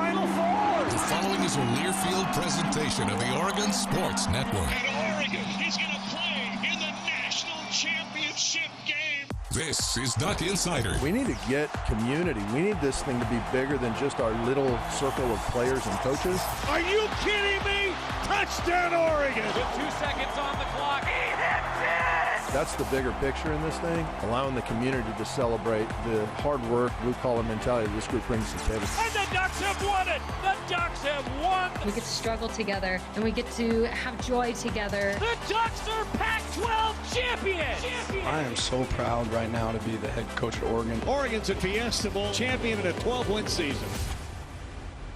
Final Four. The following is a Learfield presentation of the Oregon Sports Network. And Oregon is going to play in the national championship game. This is Duck Insider. We need to get community. We need this thing to be bigger than just our little circle of players and coaches. Are you kidding me? Touchdown, Oregon. With 2 seconds on the clock. He hits it! That's the bigger picture in this thing, allowing the community to celebrate the hard work, blue-collar mentality this group brings to the table. And the Ducks have won it. The Ducks have won. We get to struggle together, and we get to have joy together. The Ducks are Pac-12 champions. I am so proud right now to be the head coach at Oregon. Oregon's a Fiesta Bowl champion in a 12-win season.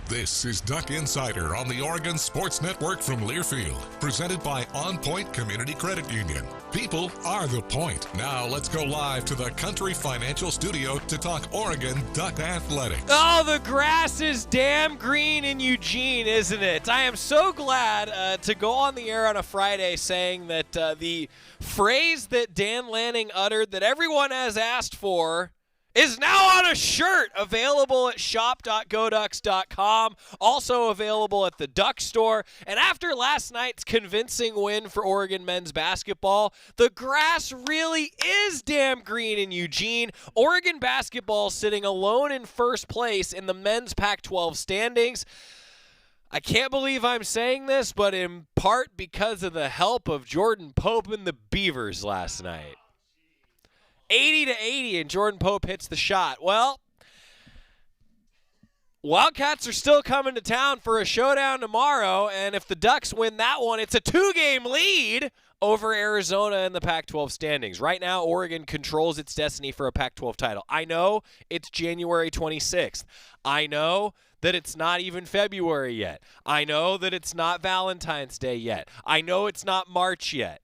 This is Duck Insider on the Oregon Sports Network from Learfield, presented by OnPoint Community Credit Union. People are the point. Now let's go live to the Country Financial Studio to talk Oregon Duck Athletics. Oh, the grass is damn green in Eugene, isn't it? I am so glad to go on the air on a Friday saying that the phrase that Dan Lanning uttered that everyone has asked for is now on a shirt, available at shop.goducks.com, also available at the Duck Store. And after last night's convincing win for Oregon men's basketball, the grass really is damn green in Eugene. Oregon basketball sitting alone in first place in the men's Pac-12 standings. I can't believe I'm saying this, but in part because of the help of Jordan Pope and the Beavers last night. 80-80, and Jordan Pope hits the shot. Well, Wildcats are still coming to town for a showdown tomorrow, and if the Ducks win that one, it's a 2-game lead over Arizona in the Pac-12 standings. Right now, Oregon controls its destiny for a Pac-12 title. I know it's January 26th. I know that it's not even February yet. I know that it's not Valentine's Day yet. I know it's not March yet.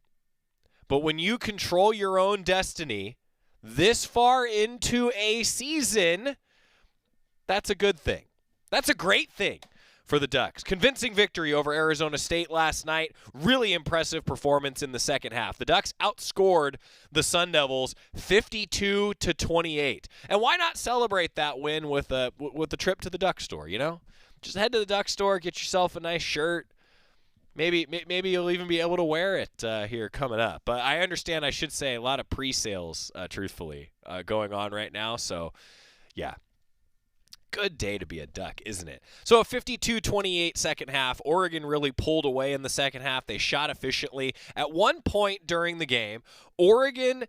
But when you control your own destiny this far into a season, that's a good thing. That's a great thing for the Ducks. Convincing victory over Arizona State last night. Really impressive performance in the second half. The Ducks outscored the Sun Devils 52-28. And why not celebrate that win with a trip to the Duck Store, you know? Just head to the Duck Store, get yourself a nice shirt. Maybe you'll even be able to wear it here coming up. But I understand I should say a lot of pre-sales, truthfully, going on right now. So, yeah, good day to be a Duck, isn't it? So a 52-28 second half. Oregon really pulled away in the second half. They shot efficiently. At one point during the game, Oregon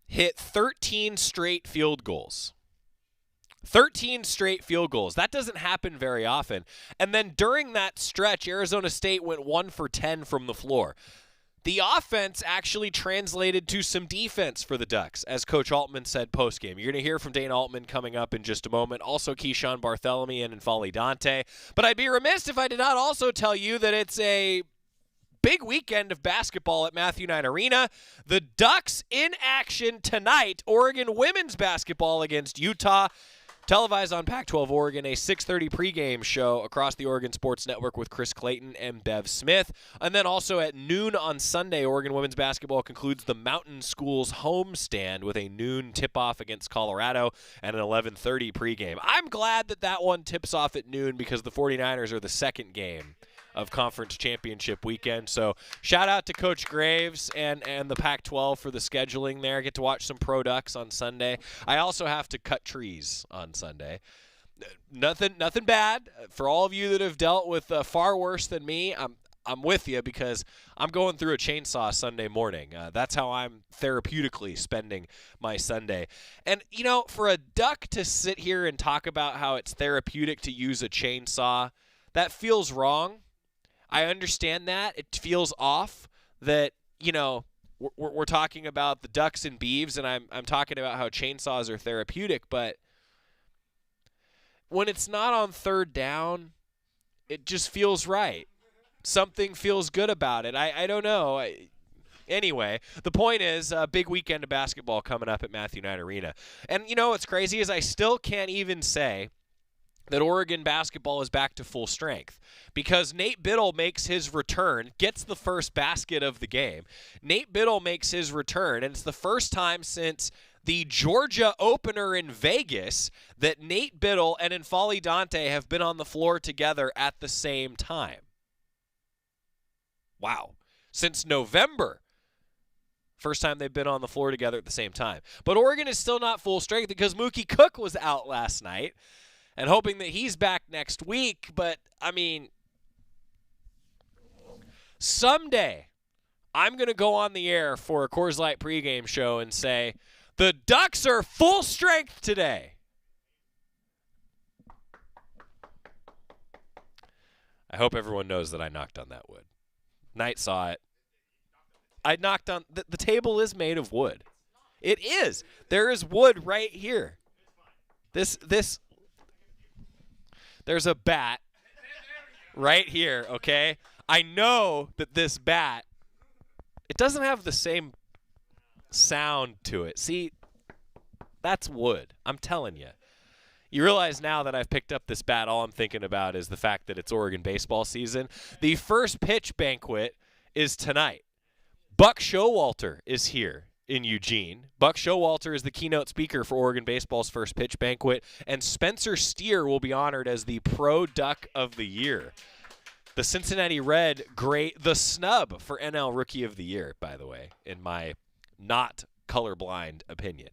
hit 13 straight field goals. 13 straight field goals. That doesn't happen very often. And then during that stretch, Arizona State went 1 for 10 from the floor. The offense actually translated to some defense for the Ducks, as Coach Altman said postgame. You're going to hear from Dana Altman coming up in just a moment. Also, Keyshawn Bartholomew and N'Faly Dante. But I'd be remiss if I did not also tell you that it's a big weekend of basketball at Matthew Knight Arena. The Ducks in action tonight. Oregon women's basketball against Utah. Televised on Pac-12 Oregon, a 6:30 pregame show across the Oregon Sports Network with Chris Clayton and Bev Smith. And then also at noon on Sunday, Oregon women's basketball concludes the Mountain Schools homestand with a noon tip-off against Colorado and an 11:30 pregame. I'm glad that one tips off at noon because the 49ers are the second game of conference championship weekend. So shout out to Coach Graves and the Pac-12 for the scheduling there. I get to watch some Pro Ducks on Sunday. I also have to cut trees on Sunday. Nothing bad for all of you that have dealt with far worse than me. I'm with you because I'm going through a chainsaw Sunday morning. That's how I'm therapeutically spending my Sunday. And, you know, for a Duck to sit here and talk about how it's therapeutic to use a chainsaw, that feels wrong. I understand that. It feels off that, you know, we're talking about the Ducks and Beavs, and I'm talking about how chainsaws are therapeutic, but when it's not on third down, it just feels right. Something feels good about it. I don't know. Anyway, the point is a big weekend of basketball coming up at Matthew Knight Arena. And, you know, what's crazy is I still can't even say that Oregon basketball is back to full strength because Nate Biddle makes his return, gets the first basket of the game. Nate Biddle makes his return, and it's the first time since the Georgia opener in Vegas that Nate Biddle and N'Faly Dante have been on the floor together at the same time. Wow. Since November. First time they've been on the floor together at the same time. But Oregon is still not full strength because Mookie Cook was out last night and hoping that he's back next week. But, I mean, someday I'm going to go on the air for a Coors Light pregame show and say, the Ducks are full strength today. I hope everyone knows that I knocked on that wood. Knight saw it. I knocked on the table is made of wood. It is. There is wood right here. This there's a bat right here, okay? I know that this bat, it doesn't have the same sound to it. See, that's wood. I'm telling you. You realize now that I've picked up this bat, all I'm thinking about is the fact that it's Oregon baseball season. The first pitch banquet is tonight. Buck Showalter is here in Eugene. Buck Showalter is the keynote speaker for Oregon baseball's first pitch banquet, and Spencer Steer will be honored as the Pro Duck of the Year. The Cincinnati Red, the snub for NL Rookie of the Year, by the way, in my not colorblind opinion.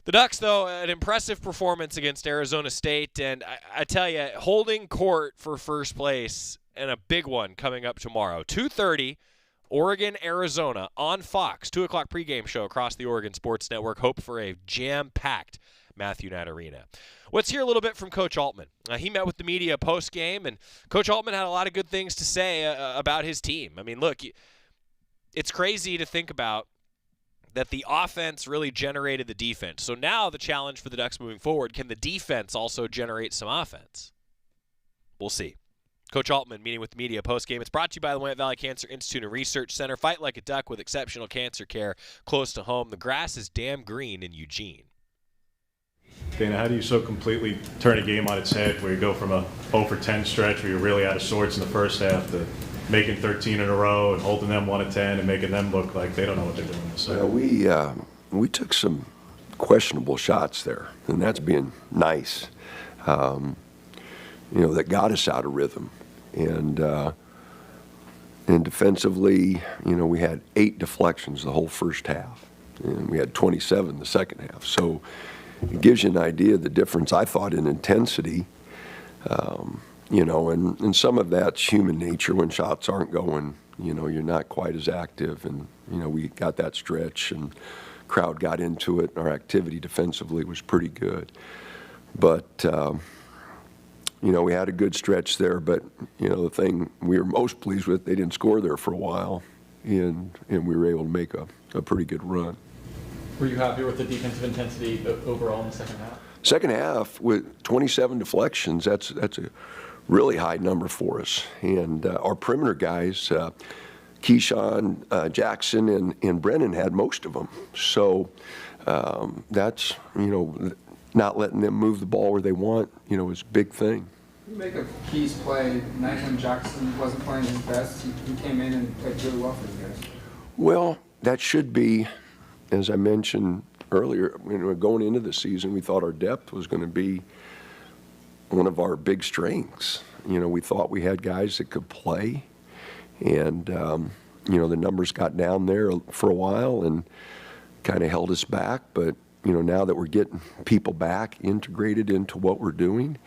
The Ducks, though, an impressive performance against Arizona State, and I tell you, holding court for first place, and a big one coming up tomorrow. 2:30, Oregon, Arizona, on Fox, 2 o'clock pregame show across the Oregon Sports Network. Hope for a jam-packed Matthew Knight Arena. Let's hear a little bit from Coach Altman. He met with the media post-game, and Coach Altman had a lot of good things to say about his team. I mean, look, it's crazy to think about that the offense really generated the defense. So now the challenge for the Ducks moving forward, can the defense also generate some offense? We'll see. Coach Altman meeting with the media post-game. It's brought to you by the Willamette Valley Cancer Institute and Research Center. Fight like a duck with exceptional cancer care close to home. The grass is damn green in Eugene. Dana, how do you so completely turn a game on its head where you go from a 0 for 10 stretch where you're really out of sorts in the first half to making 13 in a row and holding them 1 of 10 and making them look like they don't know what they're doing? So we took some questionable shots there, and that's being nice. That got us out of rhythm, and defensively, we had 8 deflections the whole first half, and we had 27 the second half. So it gives you an idea of the difference, I thought, in intensity. And some of that's human nature. When shots aren't going, you're not quite as active. And, we got that stretch and crowd got into it. Our activity defensively was pretty good. But, we had a good stretch there. But, the thing we were most pleased with, they didn't score there for a while. And we were able to make a pretty good run. Were you happy with the defensive intensity overall in the second half? Second half with 27 deflections, that's a really high number for us. And our perimeter guys, Keyshawn, Jackson, and Brennan had most of them. So that's, not letting them move the ball where they want, is a big thing. You make a Keys play night when Jackson wasn't playing his best. He came in and played really well for you guys. Well, that should be, as I mentioned earlier, going into the season, we thought our depth was going to be one of our big strengths. We thought we had guys that could play, and the numbers got down there for a while and kind of held us back. But now that we're getting people back integrated into what we're doing,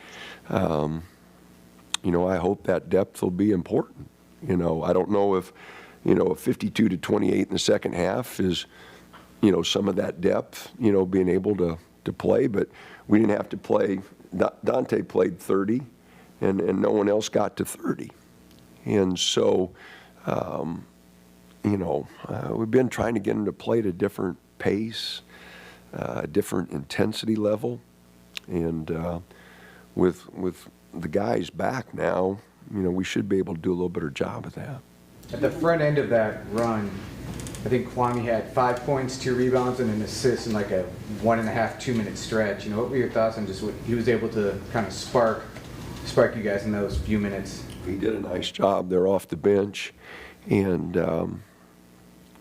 I hope that depth will be important. I don't know if a 52-28 in the second half is some of that depth, being able to play, but we didn't have to play. Dante played 30, and no one else got to 30. And so, we've been trying to get him to play at a different pace, a different intensity level. And with the guys back now, we should be able to do a little better job of that. At the front end of that run, I think Kwame had 5 points, 2 rebounds, and an assist in like a 1.5, 2 minute stretch. What were your thoughts on just what he was able to kind of spark you guys in those few minutes? He did a nice job there off the bench, and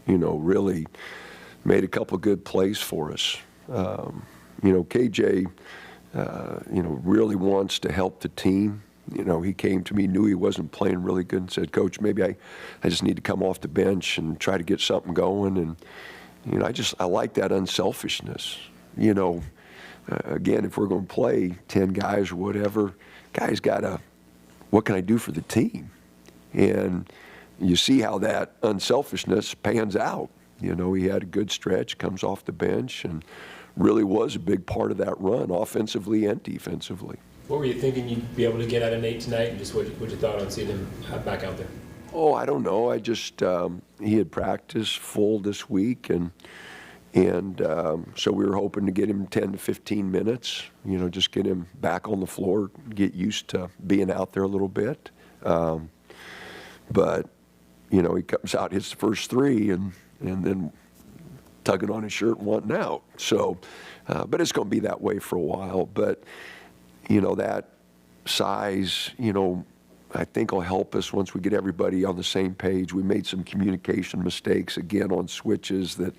really made a couple good plays for us. KJ, really wants to help the team. He came to me, knew he wasn't playing really good, and said, Coach, maybe I just need to come off the bench and try to get something going. And, I like that unselfishness. Again, if we're going to play 10 guys or whatever, guys got to, what can I do for the team? And you see how that unselfishness pans out. He had a good stretch, comes off the bench, and really was a big part of that run, offensively and defensively. What were you thinking you'd be able to get out of Nate tonight, and just what you thought on seeing him back out there? Oh, I don't know. I just he had practiced full this week, and so we were hoping to get him 10 to 15 minutes. Just get him back on the floor, get used to being out there a little bit. But he comes out, hits the first three, and then tugging on his shirt and wanting out. So, but it's going to be that way for a while. But that size, I think will help us once we get everybody on the same page. We made some communication mistakes, again, on switches that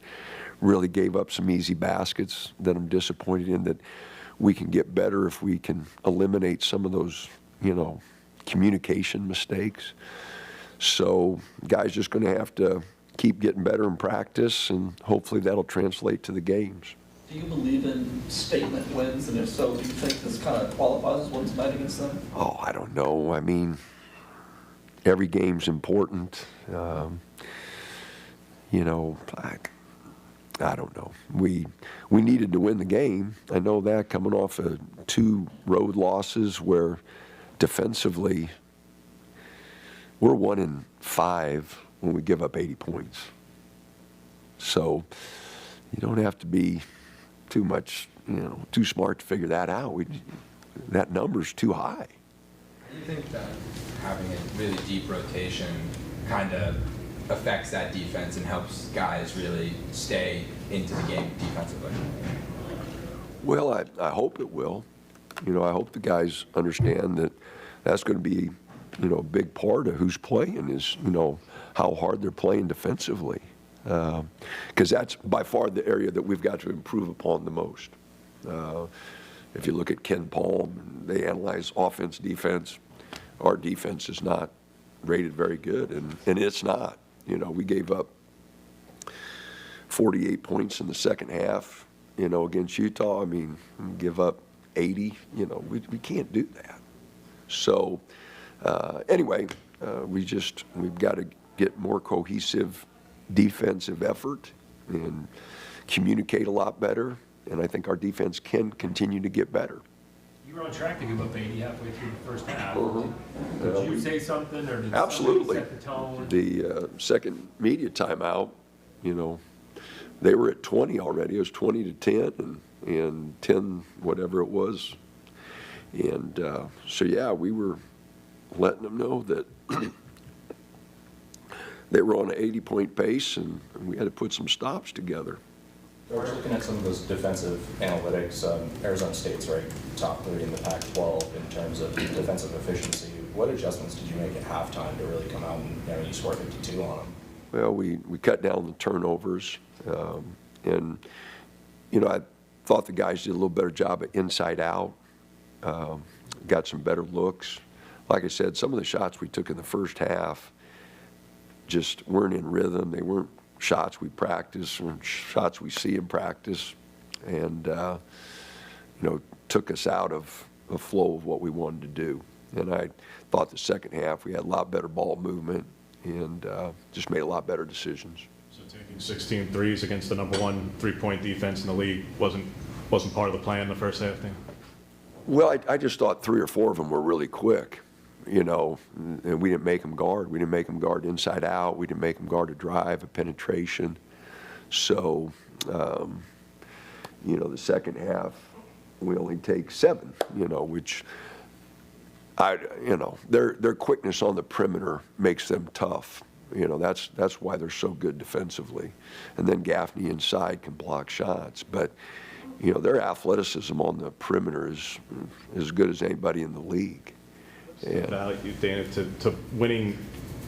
really gave up some easy baskets that I'm disappointed in, that we can get better if we can eliminate some of those, communication mistakes. So guys just going to have to keep getting better in practice, and hopefully that'll translate to the games. Do you believe in statement wins, and if so, do you think this kind of qualifies as one tonight against them? Oh, I don't know. I mean, every game's important. I don't know. We needed to win the game. I know that, coming off of 2 road losses where defensively we're 1-5 when we give up 80 points. So you don't have to be too much, too smart to figure that out. That number's too high. Do you think that having a really deep rotation kind of affects that defense and helps guys really stay into the game defensively? Well, I hope it will. I hope the guys understand that that's going to be, a big part of who's playing is, how hard they're playing defensively. Because that's by far the area that we've got to improve upon the most. If you look at Ken Palm, they analyze offense, defense. Our defense is not rated very good, and it's not. We gave up 48 points in the second half, against Utah. I mean, give up 80, we can't do that. So anyway, we've got to get more cohesive defensive effort and communicate a lot better, and I think our defense can continue to get better. You were on track to give up 80 halfway through the first half. Uh-huh. Did you say something, or did Absolutely. somebody set the tone? The second media timeout, they were at 20 already. It was 20-10 and 10 whatever it was. And so, yeah, we were letting them know that they were on an 80-point pace, and we had to put some stops together. George, looking at some of those defensive analytics, Arizona State's right top 3 in the Pac-12 in terms of defensive efficiency. What adjustments did you make at halftime to really come out and you scored 52 on them? Well, we cut down the turnovers, and I thought the guys did a little better job at inside out, got some better looks. Like I said, some of the shots we took in the first half just weren't in rhythm. They weren't shots we practice, weren't shots we see in practice, and took us out of a flow of what we wanted to do. And I thought the second half we had a lot better ball movement and just made a lot better decisions. So taking 16 threes against the number 1 3-point defense in the league wasn't part of the plan in the first half thing? Well, I just thought 3 or 4 of them were really quick, and we didn't make them guard. We didn't make them guard inside out. We didn't make them guard a drive, a penetration. So, the second half, we only take 7, which their quickness on the perimeter makes them tough. That's why they're so good defensively. And then Gaffney inside can block shots. But, their athleticism on the perimeter is as good as anybody in the league. About you, Dana, to winning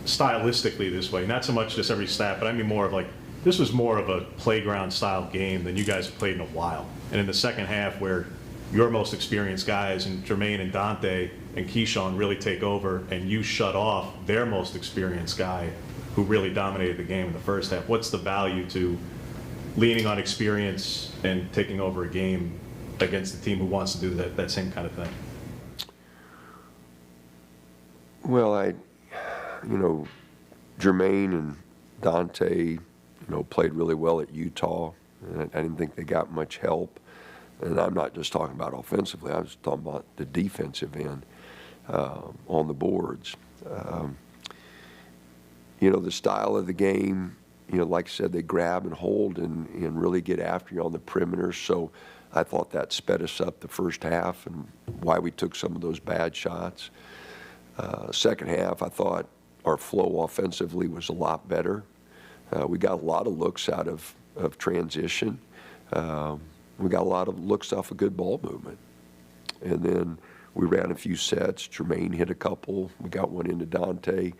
stylistically this way, not so much just every stat, but I mean more of like this was more of a playground-style game than you guys have played in a while. And in the second half, where your most experienced guys, and Jermaine and Dante and Keyshawn, really take over, and you shut off their most experienced guy who really dominated the game in the first half, what's the value to leaning on experience and taking over a game against a team who wants to do that same kind of thing? Well, Jermaine and Dante, played really well at Utah, and I didn't think they got much help. And I'm not just talking about offensively, I was talking about the defensive end on the boards. The style of the game, like I said, they grab and hold and really get after you on the perimeter. So I thought that sped us up the first half and why we took some of those bad shots. Second half, I thought our flow offensively was a lot better. We got a lot of looks out of transition. We got a lot of looks off a good ball movement. And then we ran a few sets. Jermaine hit a couple. We got one into Dante.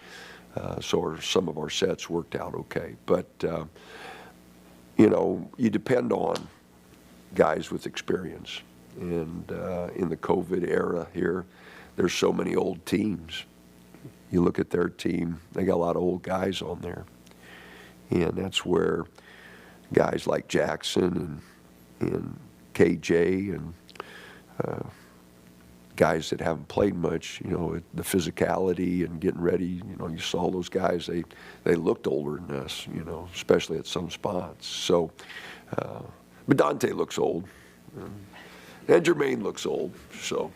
So some of our sets worked out okay. But, you depend on guys with experience. And in the COVID era here, there's so many old teams. You look at their team, they got a lot of old guys on there. And that's where guys like Jackson and KJ and guys that haven't played much, the physicality and getting ready, you saw those guys, they looked older than us, especially at some spots. So, but Dante looks old, and Jermaine looks old, so.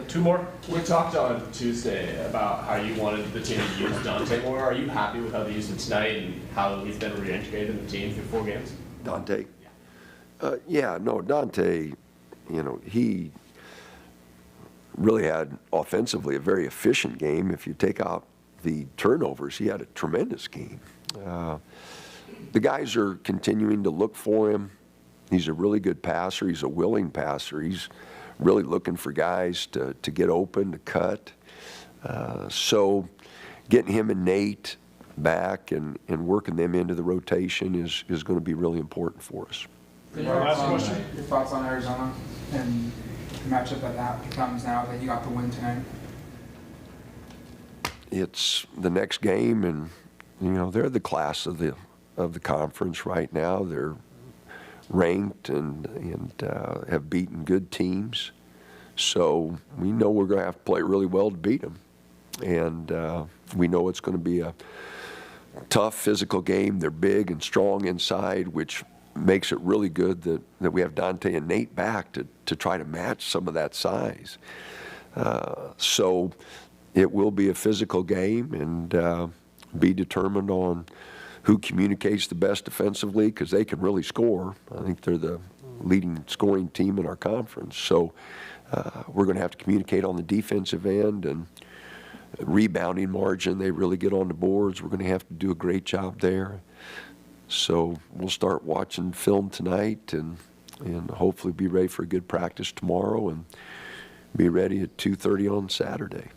Two more. We talked on Tuesday about how you wanted the team to use Dante more. Are you happy with how they used him tonight and how he's been reintegrated in the team through 4 games? Dante? Yeah. Dante, he really had offensively a very efficient game. If you take out the turnovers, he had a tremendous game. The guys are continuing to look for him. He's a really good passer. He's a willing passer. He's really looking for guys to get open, to cut. So getting him and Nate back and working them into the rotation is going to be really important for us. Your thoughts on Arizona and the matchup that becomes now that you got the win tonight? It's the next game, and they're the class of the conference right now. They're ranked and have beaten good teams. So we know we're going to have to play really well to beat them. And we know it's going to be a tough physical game. They're big and strong inside, which makes it really good that we have Dante and Nate back to try to match some of that size. So it will be a physical game and be determined on who communicates the best defensively, because they can really score. I think they're the leading scoring team in our conference. So we're going to have to communicate on the defensive end, and rebounding margin, they really get on the boards. We're going to have to do a great job there. So we'll start watching film tonight and hopefully be ready for a good practice tomorrow and be ready at 2:30 on Saturday.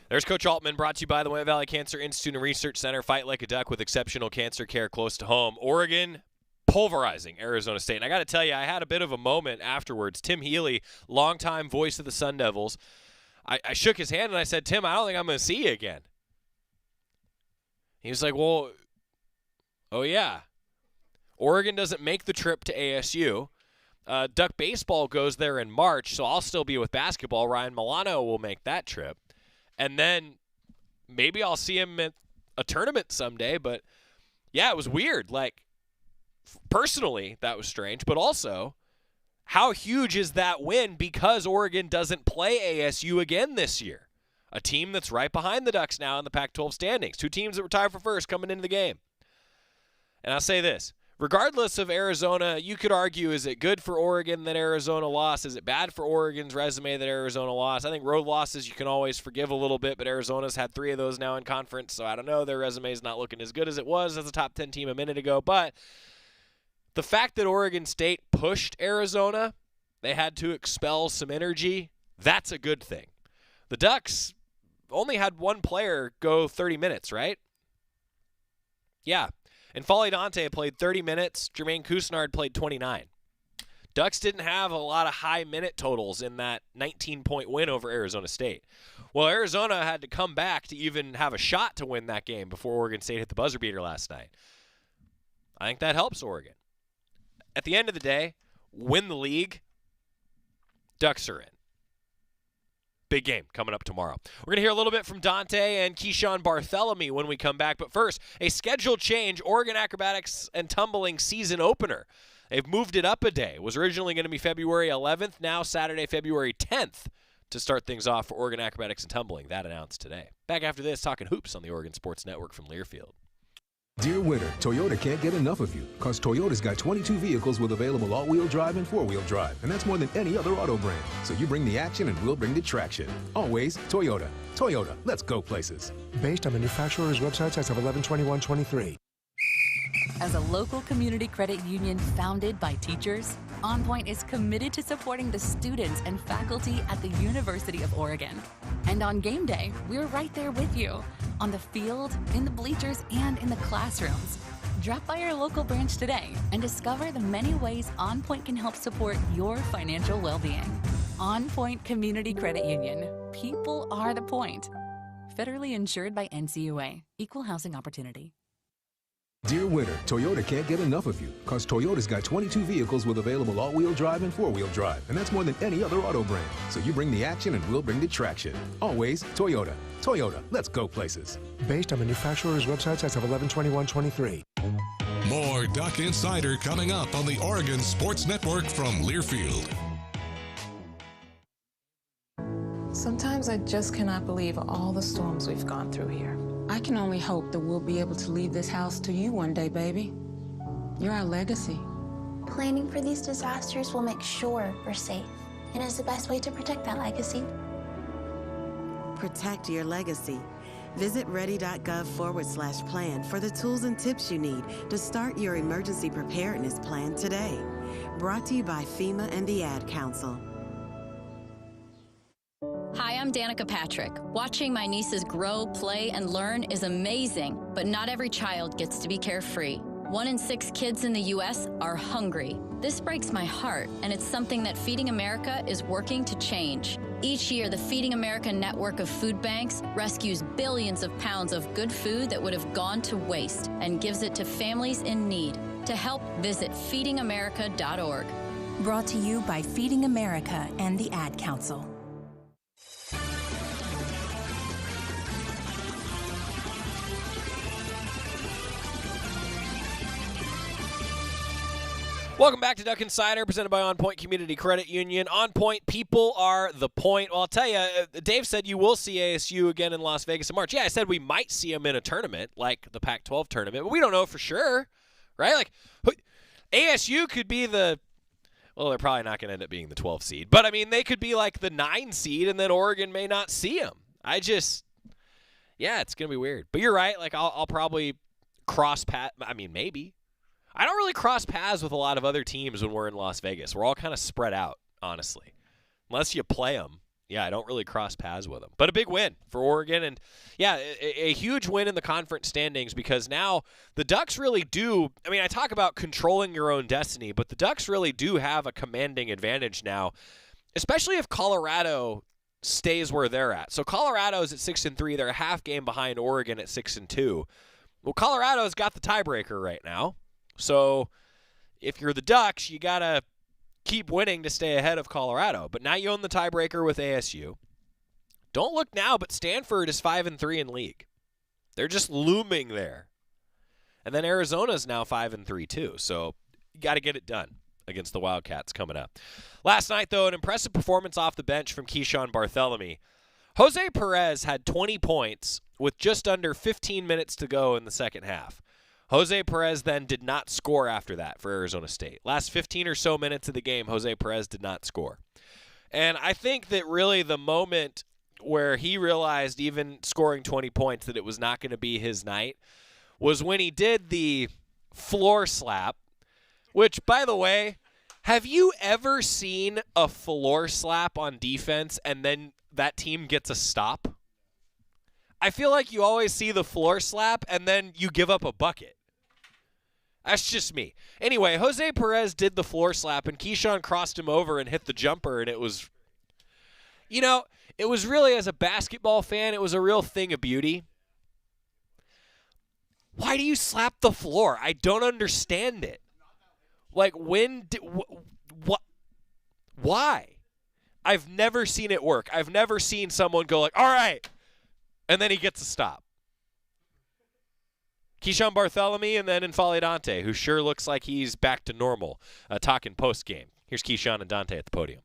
There's Coach Altman, brought to you by the Willamette Valley Cancer Institute and Research Center. Fight like a duck with exceptional cancer care close to home. Oregon pulverizing Arizona State. And I got to tell you, I had a bit of a moment afterwards. Tim Healy, longtime voice of the Sun Devils, I shook his hand and I said, Tim, I don't think I'm going to see you again. He was like, well, oh yeah. Oregon doesn't make the trip to ASU. Duck baseball goes there in March, so I'll still be with basketball. Ryan Milano will make that trip. And then maybe I'll see him at a tournament someday. But, yeah, it was weird. Like, personally, that was strange. But also, how huge is that win because Oregon doesn't play ASU again this year? A team that's right behind the Ducks now in the Pac-12 standings. 2 teams that were tied for first coming into the game. And I'll say this. Regardless of Arizona, you could argue, is it good for Oregon that Arizona lost? Is it bad for Oregon's resume that Arizona lost? I think road losses you can always forgive a little bit, but Arizona's had 3 of those now in conference, so I don't know. Their resume is not looking as good as it was as a top 10 team a minute ago. But the fact that Oregon State pushed Arizona, they had to expel some energy, that's a good thing. The Ducks only had 1 player go 30 minutes, right? Yeah. And Folly Dante played 30 minutes. Jermaine Couisnard played 29. Ducks didn't have a lot of high minute totals in that 19-point win over Arizona State. Well, Arizona had to come back to even have a shot to win that game before Oregon State hit the buzzer beater last night. I think that helps Oregon. At the end of the day, win the league, Ducks are in. Big game coming up tomorrow. We're going to hear a little bit from Dante and Keyshawn Barthelemy when we come back. But first, a schedule change, Oregon Acrobatics and Tumbling season opener. They've moved it up a day. It was originally going to be February 11th, now Saturday, February 10th to start things off for Oregon Acrobatics and Tumbling. That announced today. Back after this, talking hoops on the Oregon Sports Network from Learfield. Dear winter, Toyota can't get enough of you because Toyota's got 22 vehicles with available all-wheel drive and four-wheel drive, and that's more than any other auto brand. So you bring the action and we'll bring the traction. Always Toyota. Toyota, let's go places. Based on manufacturer's websites as of 11/21/23. As a local community credit union founded by teachers, OnPoint is committed to supporting the students and faculty at the University of Oregon. And on game day, we're right there with you, on the field, in the bleachers, and in the classrooms. Drop by our local branch today and discover the many ways OnPoint can help support your financial well-being. OnPoint Community Credit Union. People are the point. Federally insured by NCUA. Equal housing opportunity. Dear winter, Toyota can't get enough of you because Toyota's got 22 vehicles with available all-wheel drive and four-wheel drive, and that's more than any other auto brand. So you bring the action and we'll bring the traction. Always Toyota. Toyota, let's go places. Based on manufacturer's websites as of 11/21/23. More Duck Insider coming up on the Oregon Sports Network from Learfield. Sometimes I just cannot believe all the storms we've gone through here. I can only hope that we'll be able to leave this house to you one day, baby. You're our legacy. Planning for these disasters will make sure we're safe, and is the best way to protect that legacy. Protect your legacy. Visit ready.gov/plan for the tools and tips you need to start your emergency preparedness plan today. Brought to you by FEMA and the Ad Council. Hi, I'm Danica Patrick. Watching my nieces grow, play, and learn is amazing, but not every child gets to be carefree. 1 in 6 kids in the U.S. are hungry. This breaks my heart, and it's something that Feeding America is working to change. Each year, the Feeding America network of food banks rescues billions of pounds of good food that would have gone to waste and gives it to families in need. To help, visit feedingamerica.org. Brought to you by Feeding America and the Ad Council. Welcome back to Duck Insider, presented by OnPoint Community Credit Union. OnPoint, people are the point. Well, I'll tell you, Dave said you will see ASU again in Las Vegas in March. Yeah, I said we might see them in a tournament, like the Pac-12 tournament, but we don't know for sure, right? Like, ASU could be the, well, they're probably not going to end up being the 12th seed, but, I mean, they could be like the 9 seed, and then Oregon may not see them. Yeah, it's going to be weird. But you're right, like, I'll probably cross paths, I mean, maybe. I don't really cross paths with a lot of other teams when we're in Las Vegas. We're all kind of spread out, honestly. Unless you play them, yeah, I don't really cross paths with them. But a big win for Oregon, and, yeah, a huge win in the conference standings because now the Ducks really do, I mean, I talk about controlling your own destiny, but the Ducks really do have a commanding advantage now, especially if Colorado stays where they're at. So Colorado's at 6-3. They're a half game behind Oregon at 6-2. Well, Colorado's got the tiebreaker right now. So if you're the Ducks, you got to keep winning to stay ahead of Colorado. But now you own the tiebreaker with ASU. Don't look now, but Stanford is 5-3 in league. They're just looming there. And then Arizona's now 5-3 too. So you got to get it done against the Wildcats coming up. Last night, though, an impressive performance off the bench from Keyshawn Barthelemy. Jose Perez had 20 points with just under 15 minutes to go in the second half. Jose Perez then did not score after that for Arizona State. Last 15 or so minutes of the game, Jose Perez did not score. And I think that really the moment where he realized, even scoring 20 points, that it was not going to be his night was when he did the floor slap, which, by the way, have you ever seen a floor slap on defense and then that team gets a stop? I feel like you always see the floor slap and then you give up a bucket. That's just me. Anyway, Jose Perez did the floor slap, and Keyshawn crossed him over and hit the jumper, and it was, it was really, as a basketball fan, it was a real thing of beauty. Why do you slap the floor? I don't understand it. Like, what? Why? I've never seen it work. I've never seen someone go like, all right, and then he gets a stop. Keyshawn Bartholomew and then N'Faly Dante, who sure looks like he's back to normal, talking post-game. Here's Keyshawn and Dante at the podium.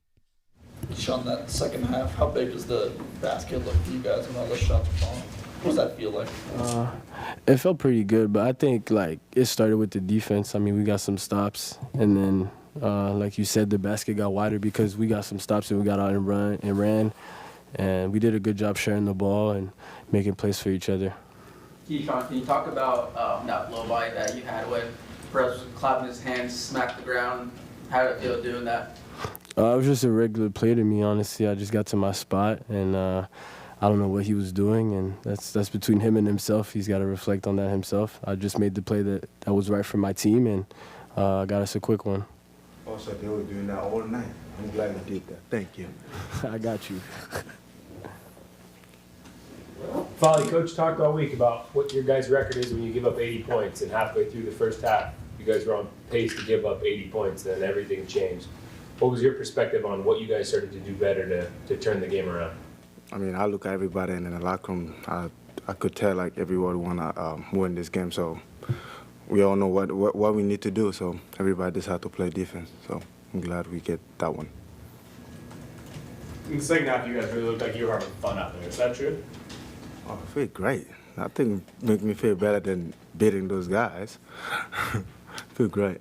Keyshawn, that second half, how big does the basket look for you guys when all those shots are falling? What does that feel like? It felt pretty good, but I think, it started with the defense. I mean, we got some stops, and then, like you said, the basket got wider because we got some stops and we got out and ran, and we did a good job sharing the ball and making plays for each other. Keyshawn, can you talk about that low bite that you had when Perez was clapping his hands, smacked the ground? How did it feel doing that? It was just a regular play to me, honestly. I just got to my spot, and I don't know what he was doing, and that's between him and himself. He's got to reflect on that himself. I just made the play that was right for my team, and got us a quick one. Also, they were doing that all night. I'm glad you did that. Thank you. I got you. Folly, Coach talked all week about what your guys' record is when you give up 80 points, and halfway through the first half, you guys were on pace to give up 80 points, and then everything changed. What was your perspective on what you guys started to do better to turn the game around? I mean, I look at everybody in the locker room. I could tell everybody want to win this game. So we all know what we need to do. So everybody just had to play defense. So I'm glad we get that one. In the second half, you guys really looked like you were having fun out there. Is that true? Oh, I feel great. I think it makes me feel better than beating those guys. I feel great.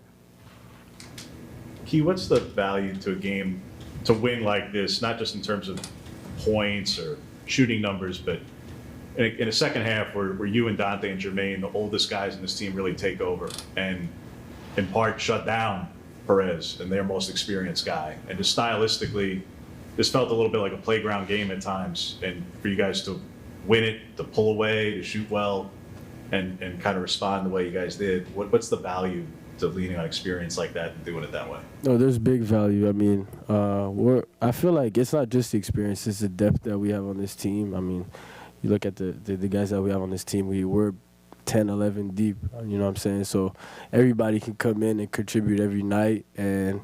Key, what's the value to a game to win like this, not just in terms of points or shooting numbers, but in a second half where you and Dante and Jermaine, the oldest guys in this team, really take over and in part shut down Perez and their most experienced guy. And just stylistically, this felt a little bit like a playground game at times. And for you guys to win it, to pull away, to shoot well, and kind of respond the way you guys did, what's the value to leaning on experience like that and doing it that way? No, there's big value. I mean, I feel like it's not just the experience, it's the depth that we have on this team. I mean, you look at the guys that we have on this team, we're 10, 11 deep, you know what I'm saying? So everybody can come in and contribute every night, and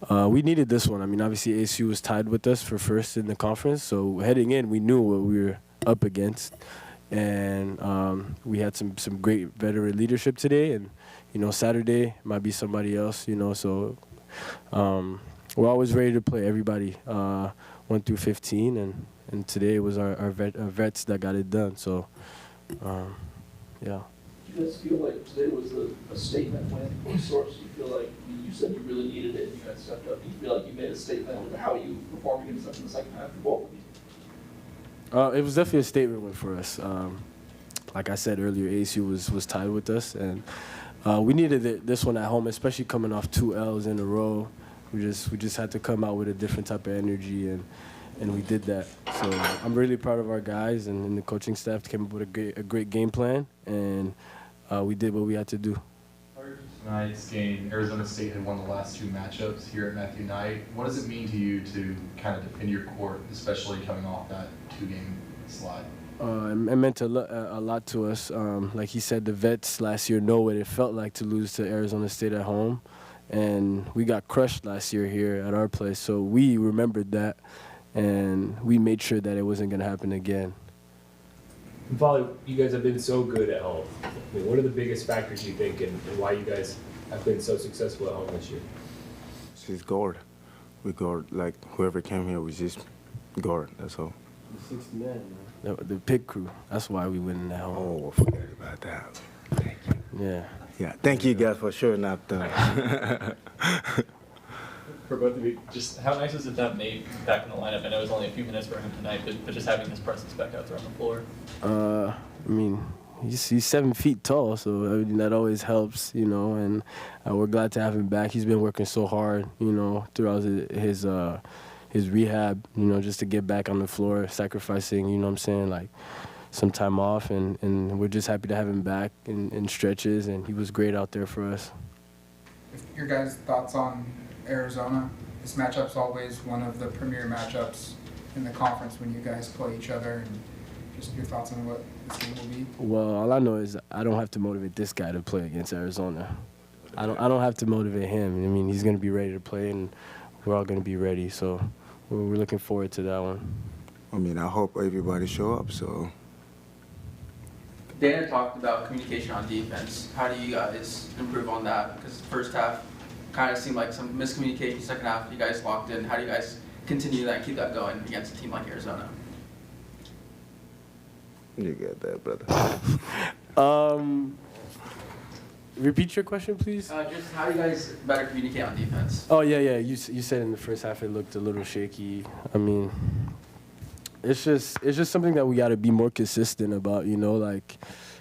we needed this one. I mean, obviously ASU was tied with us for first in the conference, so heading in, we knew what we were up against, and we had some great veteran leadership today, and Saturday might be somebody else, so we're always ready to play. Everybody 1 through 15, and today it was our vets that got it done. So, yeah. Do you guys feel like today was a statement win of sorts? You feel like you said you really needed it and you guys stepped up. Do you feel like you made a statement with how you performed against them in the second half? What would you? It was definitely a statement win for us. Like I said earlier, ASU was tied with us, and we needed this one at home, especially coming off 2 L's in a row. We just had to come out with a different type of energy, and we did that. So I'm really proud of our guys and the coaching staff came up with a great game plan, and we did what we had to do. Tonight's game, Arizona State had won the last 2 matchups here at Matthew Knight. What does it mean to you to kind of defend your court, especially coming off that 2-game slide? It meant a lot to us. Like he said, the vets last year know what it felt like to lose to Arizona State at home, and we got crushed last year here at our place. So we remembered that, and we made sure that it wasn't going to happen again. Folly, you guys have been so good at home. I mean, what are the biggest factors you think, and why you guys have been so successful at home this year? She's guard. We guard, like whoever came here, we just guard. That's all. The 6th man, man. The pit crew. That's why we win at home. Oh, forget about that. Thank you. Yeah. Yeah. Thank you guys for showing up. For both of you, just how nice was it to have Nate back in the lineup? I know it was only a few minutes for him tonight, but just having his presence back out there on the floor. I mean, he's 7 feet tall, so I mean, that always helps, and we're glad to have him back. He's been working so hard, throughout his rehab, just to get back on the floor, sacrificing, some time off, and we're just happy to have him back in stretches, and he was great out there for us. Your guys' thoughts on Arizona? This matchup's always one of the premier matchups in the conference when you guys play each other, and just your thoughts on what this game will be. Well, all I know is I don't have to motivate this guy to play against Arizona. I don't have to motivate him. I mean, he's going to be ready to play, and we're all going to be ready. So we're looking forward to that one. I mean, I hope everybody show up. So. Dana talked about communication on defense. How do you guys improve on that? Because the first half kind of seemed like some miscommunication. Second half, you guys locked in. How do you guys continue that and keep that going against a team like Arizona? You get that, brother. Repeat your question, please. Just how do you guys better communicate on defense? Oh, yeah. You said in the first half it looked a little shaky. I mean, it's just something that we got to be more consistent about, you know, like,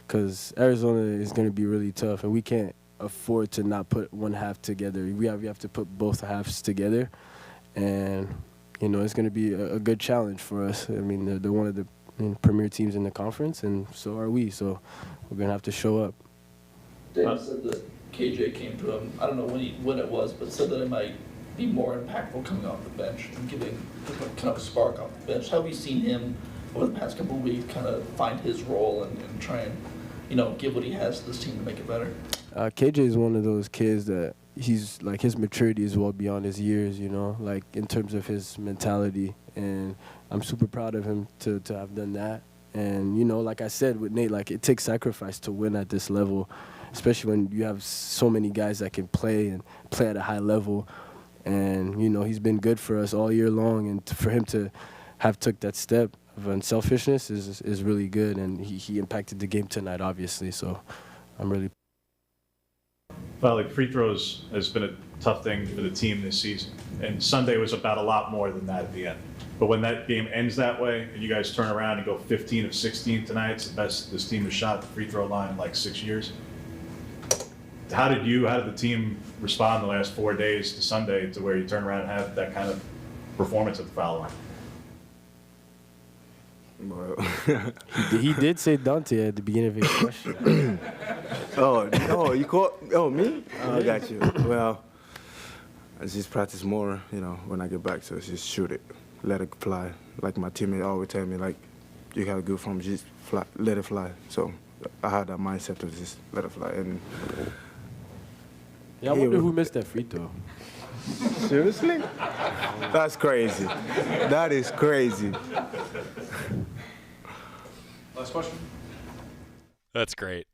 because Arizona is going to be really tough, and we can't afford to not put one half together. We have to put both halves together, and, you know, it's going to be a good challenge for us. I mean, they're one of the premier teams in the conference, and so are we, so we're going to have to show up. Dana said that KJ came to him, I don't know when it was, but said that it might be more impactful coming off the bench and giving kind of a spark off the bench. How have you seen him over the past couple of weeks kind of find his role and try and, you know, give what he has to this team to make it better? KJ is one of those kids that he's like, his maturity is well beyond his years, you know, like in terms of his mentality, and I'm super proud of him to have done that. And, you know, like I said with Nate, like, it takes sacrifice to win at this level, especially when you have so many guys that can play and play at a high level. And, you know, he's been good for us all year long, and for him to have took that step of unselfishness is really good, and he impacted the game tonight, obviously, so I'm really. Well, like, free throws has been a tough thing for the team this season, and Sunday was about a lot more than that at the end. But when that game ends that way, and you guys turn around and go 15 of 16 tonight, it's the best this team has shot at the free throw line in like 6 years. How did the team respond the last 4 days to Sunday to where you turn around and have that kind of performance at the foul line? Well, he did say Dante at the beginning of his question. you caught? Oh, me? I got you. Well, I just practice more, you know, when I get back, so just shoot it. Let it fly. Like my teammate always tell me, like, you gotta go from just fly, let it fly. So I had that mindset of just let it fly. And yeah, I wonder who missed that free throw. Seriously? That's crazy. That is crazy. Last question. That's great.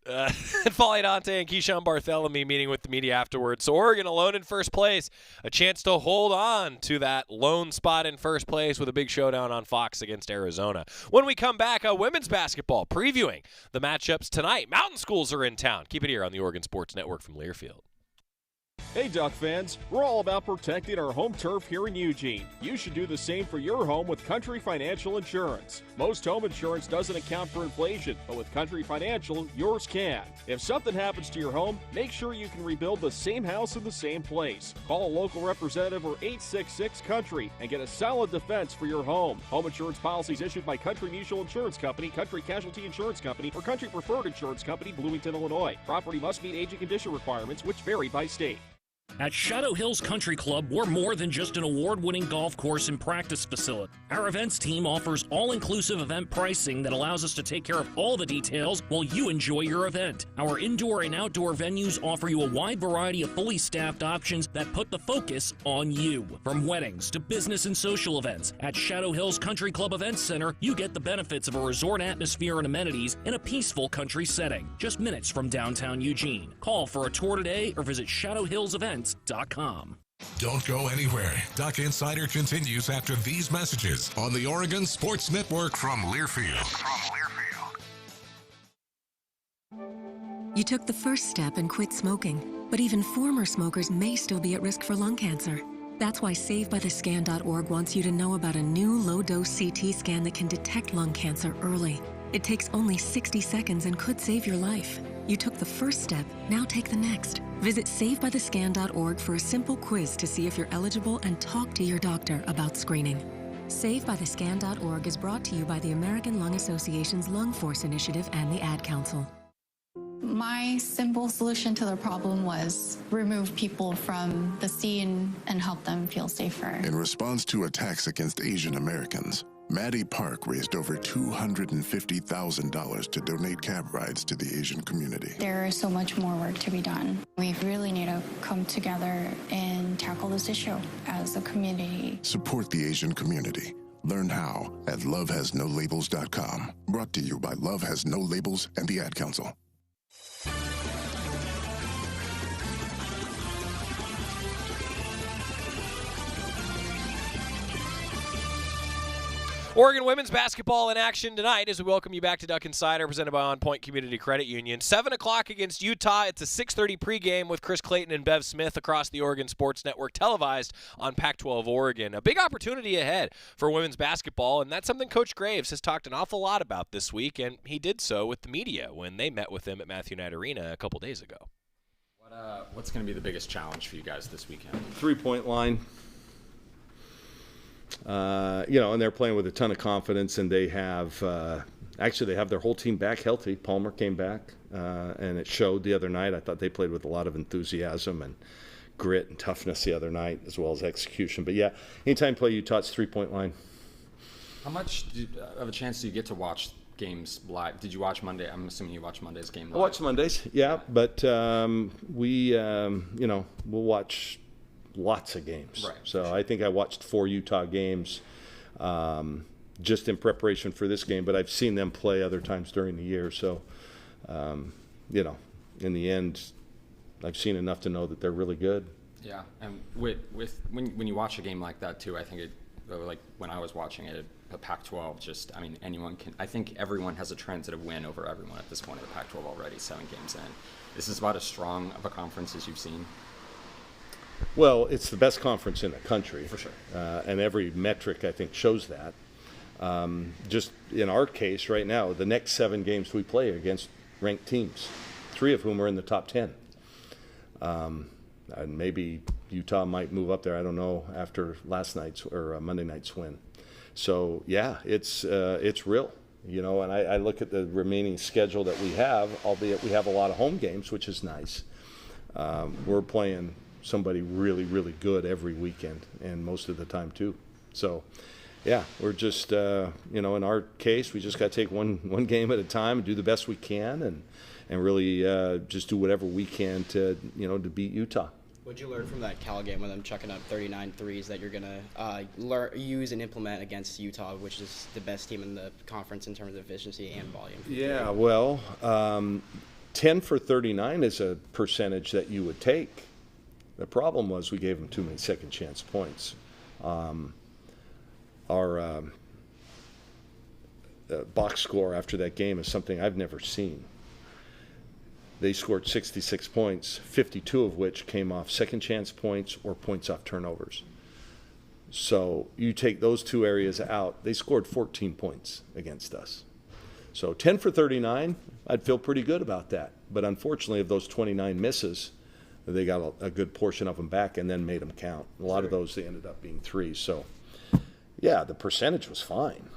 Folly Dante and Keyshawn Barthélemy meeting with the media afterwards. So Oregon alone in first place. A chance to hold on to that lone spot in first place with a big showdown on Fox against Arizona. When we come back, women's basketball previewing the matchups tonight. Mountain schools are in town. Keep it here on the Oregon Sports Network from Learfield. Hey Duck fans, we're all about protecting our home turf here in Eugene. You should do the same for your home with Country Financial Insurance. Most home insurance doesn't account for inflation, but with Country Financial, yours can. If something happens to your home, make sure you can rebuild the same house in the same place. Call a local representative or 866-COUNTRY and get a solid defense for your home. Home insurance policies issued by Country Mutual Insurance Company, Country Casualty Insurance Company, or Country Preferred Insurance Company, Bloomington, Illinois. Property must meet age and condition requirements, which vary by state. At Shadow Hills Country Club, we're more than just an award-winning golf course and practice facility. Our events team offers all-inclusive event pricing that allows us to take care of all the details while you enjoy your event. Our indoor and outdoor venues offer you a wide variety of fully staffed options that put the focus on you. From weddings to business and social events, at Shadow Hills Country Club Events Center, you get the benefits of a resort atmosphere and amenities in a peaceful country setting, just minutes from downtown Eugene. Call for a tour today or visit shadowhillsevents.com. Don't go anywhere. Duck Insider continues after these messages on the Oregon Sports Network from Learfield. You took the first step and quit smoking, but even former smokers may still be at risk for lung cancer. That's why SaveByTheScan.org wants you to know about a new low-dose CT scan that can detect lung cancer early. It takes only 60 seconds and could save your life. You took the first step, now take the next. Visit SaveByTheScan.org for a simple quiz to see if you're eligible and talk to your doctor about screening. SaveByTheScan.org is brought to you by the American Lung Association's Lung Force Initiative and the Ad Council. My simple solution to the problem was remove people from the scene and help them feel safer. In response to attacks against Asian Americans, Maddie Park raised over $250,000 to donate cab rides to the Asian community. There is so much more work to be done. We really need to come together and tackle this issue as a community. Support the Asian community. Learn how at lovehasnolabels.com. Brought to you by Love Has No Labels and the Ad Council. Oregon women's basketball in action tonight as we welcome you back to Duck Insider, presented by OnPoint Community Credit Union. 7 o'clock against Utah. It's a 6:30 pregame with Chris Clayton and Bev Smith across the Oregon Sports Network, televised on Pac-12 Oregon. A big opportunity ahead for women's basketball, and that's something Coach Graves has talked an awful lot about this week, and he did so with the media when they met with him at Matthew Knight Arena a couple days ago. What's going to be the biggest challenge for you guys this weekend? 3-point line. And they're playing with a ton of confidence, and they have they have their whole team back healthy. Palmer came back, and it showed the other night. I thought they played with a lot of enthusiasm and grit and toughness the other night, as well as execution. But yeah, anytime you play Utah, it's 3-point line. How much of a chance do you get to watch games live? Did you watch Monday? I'm assuming you watched Monday's game live. I watched Mondays, yeah, but we'll watch lots of games. Right. So I think I watched 4 Utah games just in preparation for this game, but I've seen them play other times during the year. So, in the end, I've seen enough to know that they're really good. Yeah, and when you watch a game like that too, I think like when I was watching it, the Pac-12, anyone can. I think everyone has a transitive win over everyone at this point of the Pac-12 already, 7 games in. This is about as strong of a conference as you've seen. Well, it's the best conference in the country. For sure. And every metric, I think, shows that. Just in our case right now, the next 7 games we play are against ranked teams, 3 of whom are in the top 10. And maybe Utah might move up there, I don't know, after last night's or Monday night's win. So, yeah, it's real. And I look at the remaining schedule that we have, albeit we have a lot of home games, which is nice. We're playing somebody really, really good every weekend, and most of the time too. So, yeah, we're just, in our case, we just got to take one game at a time and do the best we can, and really just do whatever we can to beat Utah. What'd you learn from that Cal game with them chucking up 39 threes that you're going to use and implement against Utah, which is the best team in the conference in terms of efficiency and volume? Yeah, well, 10 for 39 is a percentage that you would take. The problem was we gave them too many second chance points. Our box score after that game is something I've never seen. They scored 66 points, 52 of which came off second chance points or points off turnovers. So you take those 2 areas out, they scored 14 points against us. So 10 for 39, I'd feel pretty good about that. But unfortunately, of those 29 misses, they got a good portion of them back and then made them count. A lot of those, they ended up being 3. So, yeah, the percentage was fine.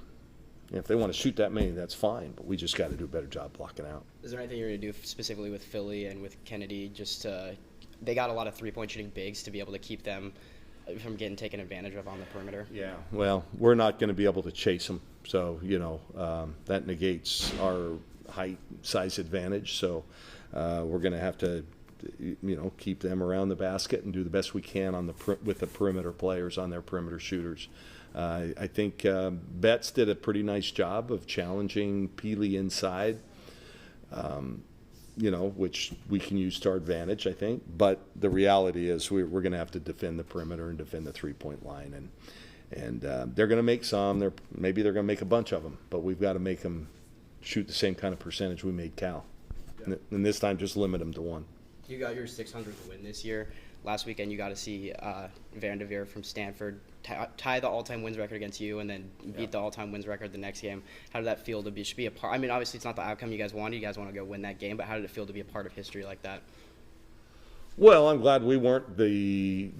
If they want to shoot that many, that's fine. But we just got to do a better job blocking out. Is there anything you're going to do specifically with Philly and with Kennedy? They got a lot of 3-point shooting bigs to be able to keep them from getting taken advantage of on the perimeter. Yeah, well, we're not going to be able to chase them. So, that negates our height, size advantage. So we're going to have to keep them around the basket and do the best we can with the perimeter players on their perimeter shooters. I think Betts did a pretty nice job of challenging Peely inside, which we can use to our advantage, I think. But the reality is we're going to have to defend the perimeter and defend the 3-point line. And they're going to make some. Maybe they're going to make a bunch of them. But we've got to make them shoot the same kind of percentage we made Cal. Yeah. And this time just limit them to 1. You got your 600th win this year. Last weekend, you got to see Vanderveer from Stanford tie the all-time wins record against you, and then beat the all-time wins record the next game. How did that feel to be a part? I mean, obviously, it's not the outcome you guys wanted. You guys want to go win that game, but how did it feel to be a part of history like that? Well, I'm glad we weren't the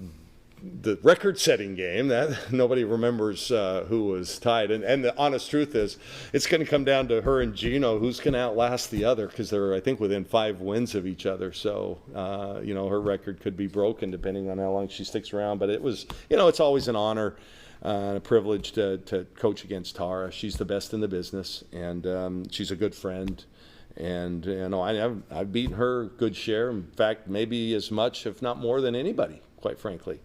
the record-setting game that nobody remembers who was tied. And the honest truth is, it's going to come down to her and Gino, who's going to outlast the other, because they're, I think, within 5 wins of each other. So, her record could be broken depending on how long she sticks around. But it was, it's always an honor and a privilege to coach against Tara. She's the best in the business, and she's a good friend. And, I've beaten her a good share. In fact, maybe as much, if not more, than anybody, quite frankly.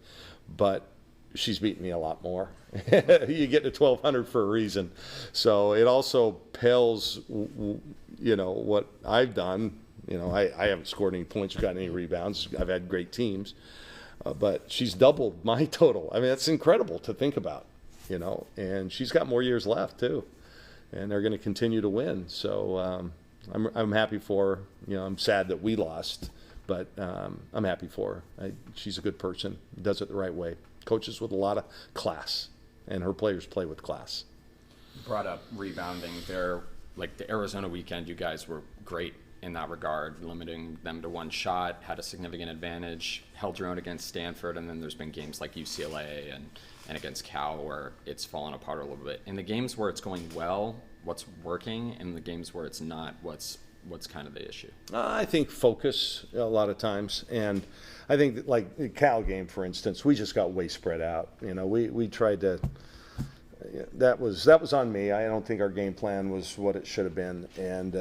But she's beaten me a lot more. You get to 1,200 for a reason. So it also pales, what I've done. I haven't scored any points or gotten any rebounds. I've had great teams. But she's doubled my total. I mean, that's incredible to think about, And she's got more years left, too. And they're going to continue to win. So I'm happy for her. I'm sad that we lost. But I'm happy for her. She's a good person, does it the right way, coaches with a lot of class, and her players play with class. Brought up rebounding there, like the Arizona weekend, you guys were great in that regard, limiting them to 1 shot, had a significant advantage, held your own against Stanford, and then there's been games like UCLA and against Cal where it's fallen apart a little bit. In the games where it's going well, what's working? In the games where it's not, what's kind of the issue? I think focus a lot of times, and I think like the Cal game, for instance, we just got way spread out. We tried to. That was on me. I don't think our game plan was what it should have been, and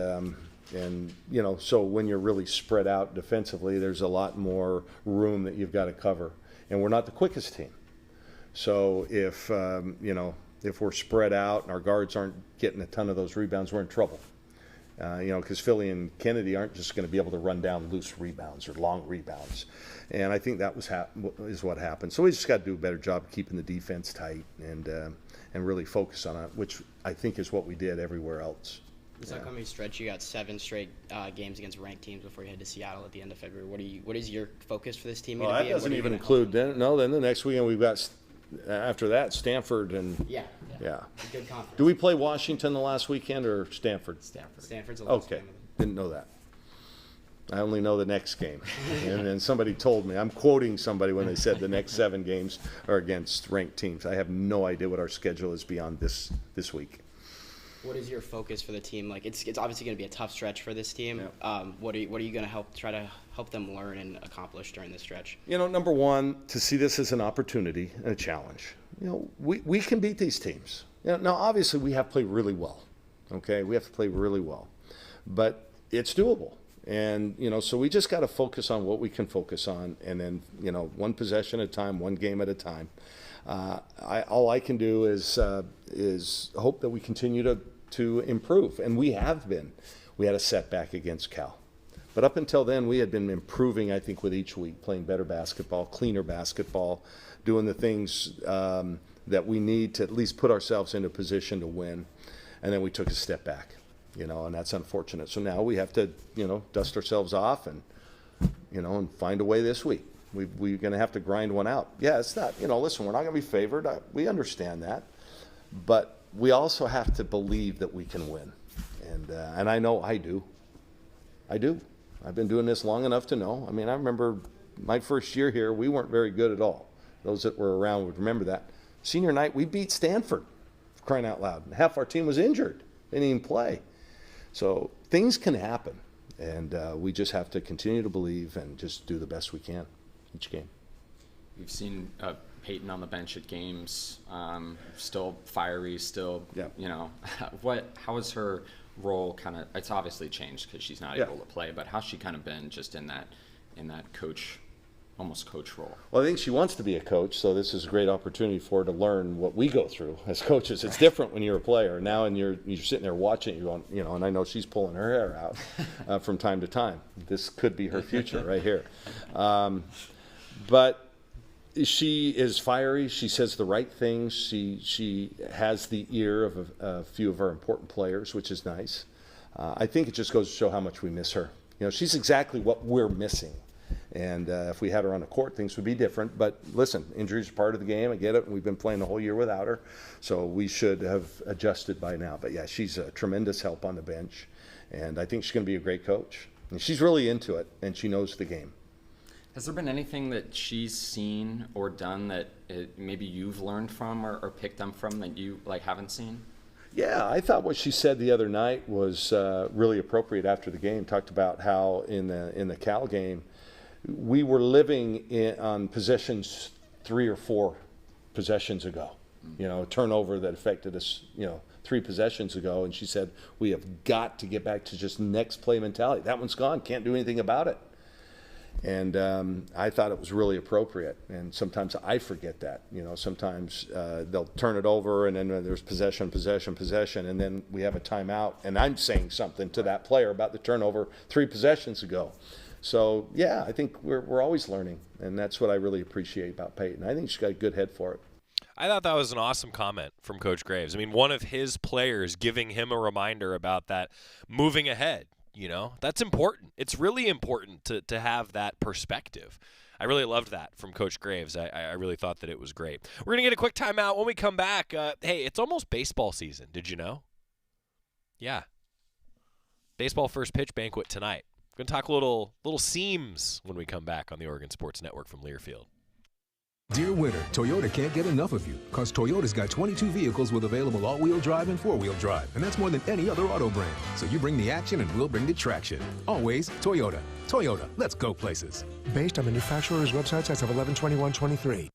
so when you're really spread out defensively, there's a lot more room that you've got to cover, and we're not the quickest team. So if we're spread out and our guards aren't getting a ton of those rebounds, we're in trouble. Because Philly and Kennedy aren't just going to be able to run down loose rebounds or long rebounds. And I think that is what happened. So we just got to do a better job of keeping the defense tight and really focus on it, which I think is what we did everywhere else. This upcoming stretch, you got 7 straight games against ranked teams before you head to Seattle at the end of February. What is your focus for this team? Well, that doesn't even include then the next weekend we've got after that Stanford and yeah. A good conference. Do we play Washington the last weekend or Stanford? Stanford's the last okay. game. Didn't know that. I only know the next game. And then somebody told me, I'm quoting somebody when they said the next 7 games are against ranked teams. I have no idea what our schedule is beyond this week. What is your focus for the team? Like it's obviously going to be a tough stretch for this team. Yeah. What are you going to try to help them learn and accomplish during this stretch? Number one, to see this as an opportunity and a challenge. We can beat these teams. Now obviously we have to play really well. Okay, we have to play really well, but it's doable. And so we just got to focus on what we can focus on, and then one possession at a time, one game at a time. All I can do is hope that we continue to improve, and we have been. We had a setback against Cal, but up until then we had been improving. I think with each week, playing better basketball, cleaner basketball, doing the things that we need to at least put ourselves in a position to win, and then we took a step back, and that's unfortunate. So now we have to dust ourselves off and find a way this week. We're going to have to grind one out. Yeah, it's not, listen, we're not going to be favored. We understand that. But we also have to believe that we can win. And I know I do. I've been doing this long enough to know. I mean, I remember my first year here, we weren't very good at all. Those that were around would remember that. Senior night, we beat Stanford, for crying out loud. Half our team was injured. They didn't even play. So things can happen. And we just have to continue to believe and just do the best we can each game. We've seen Peyton on the bench at games, still fiery, still, how has her role kind of, it's obviously changed because she's not able to play, but how's she kind of been just in that coach, almost coach role? Well, I think she wants to be a coach, so this is a great opportunity for her to learn what we go through as coaches. It's different when you're a player. Now and you're sitting there watching, you're going, and I know she's pulling her hair out from time to time. This could be her future right here. But she is fiery. She says the right things. She has the ear of a few of our important players, which is nice. I think it just goes to show how much we miss her. She's exactly what we're missing. And if we had her on the court, things would be different. But listen, injuries are part of the game. I get it. We've been playing the whole year without her. So we should have adjusted by now. But, yeah, she's a tremendous help on the bench. And I think she's going to be a great coach. And she's really into it, and she knows the game. Has there been anything that she's seen or done that maybe you've learned from or picked them from that you haven't seen? Yeah, I thought what she said the other night was really appropriate after the game. Talked about how in the Cal game, we were living on possessions 3 or 4 possessions ago. A turnover that affected us, 3 possessions ago. And she said, we have got to get back to just next play mentality. That one's gone. Can't do anything about it. And I thought it was really appropriate. And sometimes I forget that. Sometimes they'll turn it over and then there's possession, and then we have a timeout. And I'm saying something to that player about the turnover 3 possessions ago. So, yeah, I think we're always learning. And that's what I really appreciate about Peyton. I think she's got a good head for it. I thought that was an awesome comment from Coach Graves. I mean, one of his players giving him a reminder about that moving ahead. That's important. It's really important to have that perspective. I really loved that from Coach Graves. I really thought that it was great. We're going to get a quick timeout. When we come back, hey, it's almost baseball season. Did you know? Yeah. Baseball first pitch banquet tonight. We're going to talk a little seams when we come back on the Oregon Sports Network from Learfield. Dear winter, Toyota can't get enough of you because Toyota's got 22 vehicles with available all-wheel drive and four-wheel drive, and that's more than any other auto brand. So you bring the action and we'll bring the traction. Always Toyota. Toyota, let's go places. Based on manufacturer's websites as of 11/21/23.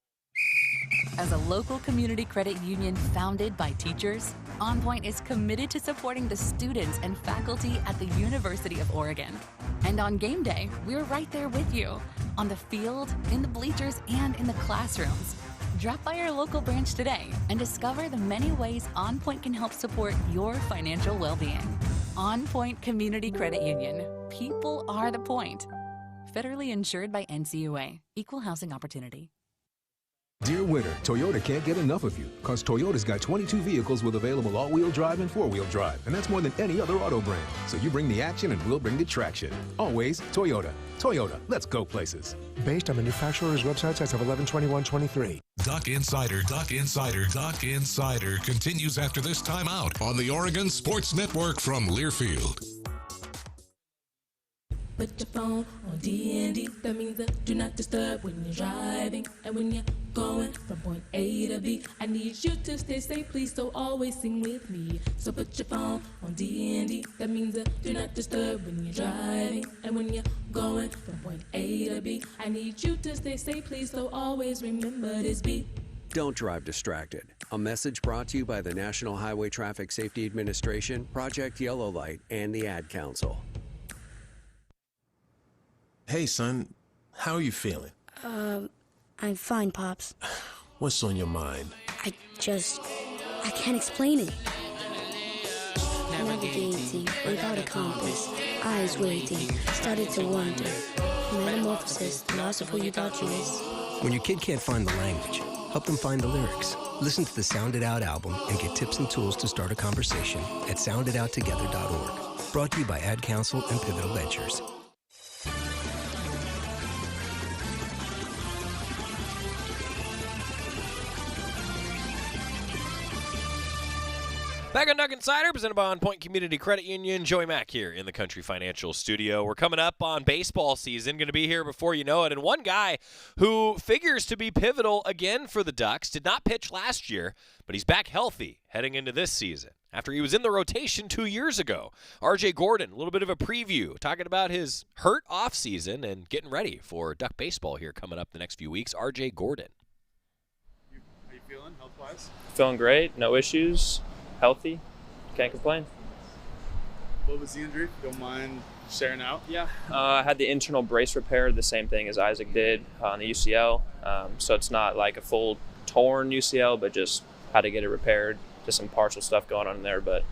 As a local community credit union founded by teachers, OnPoint is committed to supporting the students and faculty at the University of Oregon. And on game day, we're right there with you, on the field, in the bleachers, and in the classrooms. Drop by our local branch today and discover the many ways OnPoint can help support your financial well-being. OnPoint Community Credit Union. People are the point. Federally insured by NCUA. Equal housing opportunity. Dear winter, Toyota can't get enough of you because Toyota's got 22 vehicles with available all-wheel drive and four-wheel drive, and that's more than any other auto brand. So you bring the action and we'll bring the traction. Always Toyota. Toyota, let's go places. Based on manufacturer's websites as of 11/21/23. Duck Insider continues after this timeout on the Oregon Sports Network from Learfield. Put your phone on D&D, that means that do not disturb when you're driving. And when you're going from point A to B, I need you to stay safe, please, so always sing with me. So put your phone on D&D, that means that do not disturb when you're driving. And when you're going from point A to B, I need you to stay safe, please, so always remember this beat. Don't drive distracted. A message brought to you by the National Highway Traffic Safety Administration, Project Yellow Light, and the Ad Council. Hey, son, how are you feeling? I'm fine, Pops. What's on your mind? I can't explain it. Navigating without a compass, eyes waiting, started to wonder. Metamorphosis, the loss of who you thought you was. When your kid can't find the language, help them find the lyrics. Listen to the Sound It Out album and get tips and tools to start a conversation at sounditouttogether.org. Brought to you by Ad Council and Pivotal Ventures. Back on Duck Insider, presented by OnPoint Community Credit Union. Joey Mack here in the Country Financial Studio. We're coming up on baseball season, going to be here before you know it. And one guy who figures to be pivotal again for the Ducks did not pitch last year, but he's back healthy heading into this season after he was in the rotation 2 years ago. RJ Gordon, a little bit of a preview, talking about his hurt offseason and getting ready for Duck baseball here coming up the next few weeks. RJ Gordon. How you feeling health-wise? Feeling great, no issues. Healthy, can't complain. What was the injury, if you don't mind sharing out? Yeah, I had the internal brace repair, the same thing as Isaac did on the UCL. So it's not like a full torn UCL, but just had to get it repaired. Just some partial stuff going on in there, but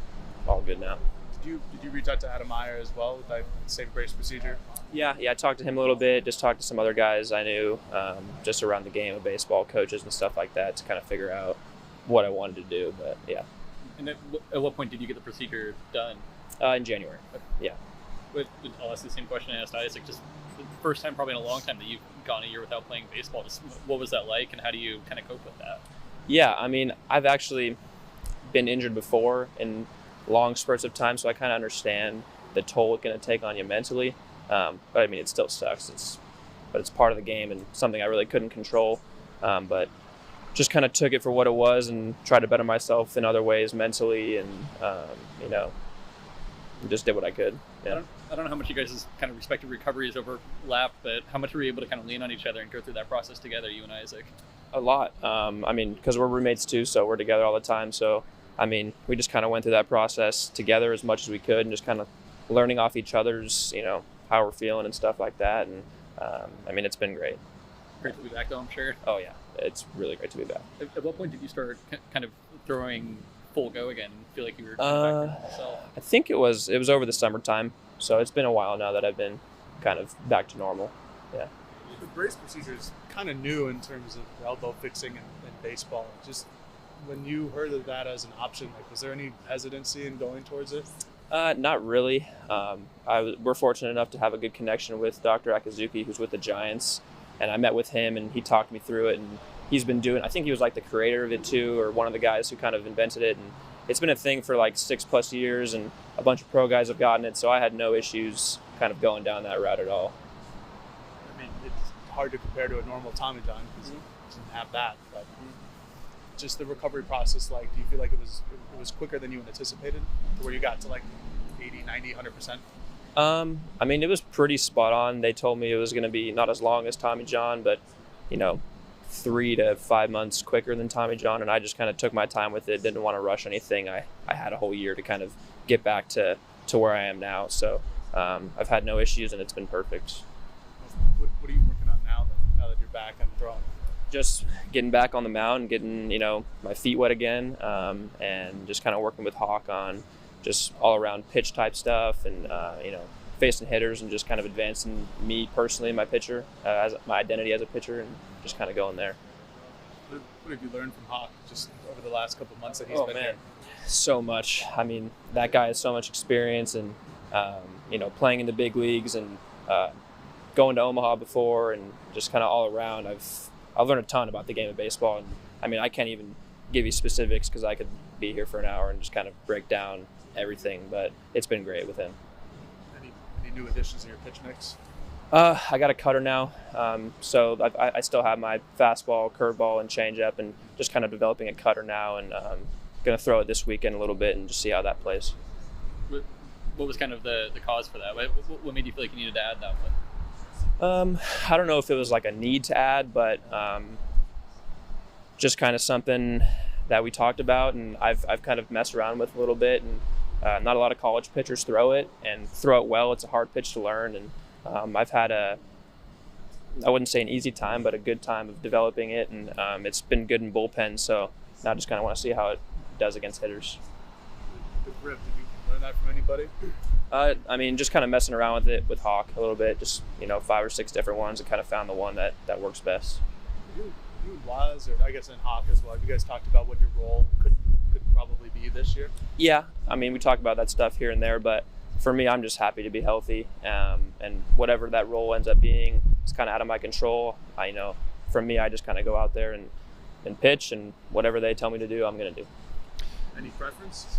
all good now. Did you reach out to Adam Meyer as well with that same brace procedure? Yeah, I talked to him a little bit, just talked to some other guys I knew just around the game of baseball, coaches and stuff like that to kind of figure out what I wanted to do, but yeah. And at what point did you get the procedure done? In January. Yeah. I'll ask the same question I asked Isaac. Just the first time probably in a long time that you've gone a year without playing baseball. Just what was that like, and how do you kind of cope with that? Yeah, I mean, I've actually been injured before in long spurts of time, so I kind of understand the toll it's going to take on you mentally. But I mean, it still sucks. It's but it's part of the game and something I really couldn't control. But just kind of took it for what it was and tried to better myself in other ways mentally, and just did what I could. Yeah. I don't know how much you guys' kind of respective recoveries overlap, but how much were you able to kind of lean on each other and go through that process together, you and Isaac? A lot. Because we're roommates too, so we're together all the time. So, we just kind of went through that process together as much as we could, and just kind of learning off each other's, how we're feeling and stuff like that. And it's been great. Great to be back, though, I'm sure. Oh yeah, it's really great to be back. At what point did you start kind of throwing full go again and feel like you were back to yourself? I think it was over the summertime, so it's been a while now that I've been kind of back to normal. Yeah. The brace procedure is kind of new in terms of elbow fixing in baseball. Just when you heard of that as an option, was there any hesitancy in going towards it? Not really. We're fortunate enough to have a good connection with Dr. Akazuki, who's with the Giants, and I met with him and he talked me through it, and he's been doing, I think he was like the creator of it too, or one of the guys who kind of invented it, and it's been a thing for like 6+ years, and a bunch of pro guys have gotten it, so I had no issues kind of going down that route at all. It's hard to compare to a normal Tommy John because it doesn't have that, but just the recovery process, do you feel like it was quicker than you anticipated, where you got to 80, 90, 100%? It was pretty spot on. They told me it was going to be not as long as Tommy John, but 3 to 5 months quicker than Tommy John, and I just kind of took my time with it, didn't want to rush anything. I had a whole year to kind of get back to where I am now, so I've had no issues and it's been perfect. What are you working on now that you're back and throwing? Just getting back on the mound and getting my feet wet again, and just kind of working with Hawk on just all around pitch type stuff, and facing hitters, and just kind of advancing me personally, my pitcher, as my identity as a pitcher, and just kind of going there. What have you learned from Hawk just over the last couple of months that he's been here? So much. That guy has so much experience, and playing in the big leagues, and going to Omaha before, and just kind of all around. I've learned a ton about the game of baseball, and I can't even give you specifics because I could be here for an hour and just kind of break down everything, but it's been great with him. Any new additions in your pitch mix? I got a cutter now, so I still have my fastball, curveball, and changeup, and just kind of developing a cutter now, and going to throw it this weekend a little bit and just see how that plays. What was kind of the cause for that? What made you feel like you needed to add that one? I don't know if it was like a need to add, but just kind of something that we talked about, and I've kind of messed around with a little bit, and not a lot of college pitchers throw it well. It's a hard pitch to learn, and I've had I wouldn't say an easy time, but a good time of developing it, and it's been good in bullpen, so now I just kind of want to see how it does against hitters. The grip, did you learn that from anybody? Just kind of messing around with it with Hawk a little bit, just 5 or 6 different ones, and kind of found the one that works best. You was, or I guess in Hawk as well, have you guys talked about what your role could probably be this year? Yeah, we talk about that stuff here and there, but for me, I'm just happy to be healthy, and whatever that role ends up being, it's kind of out of my control. For me, I just kind of go out there and pitch, and whatever they tell me to do, I'm going to do. Any preference?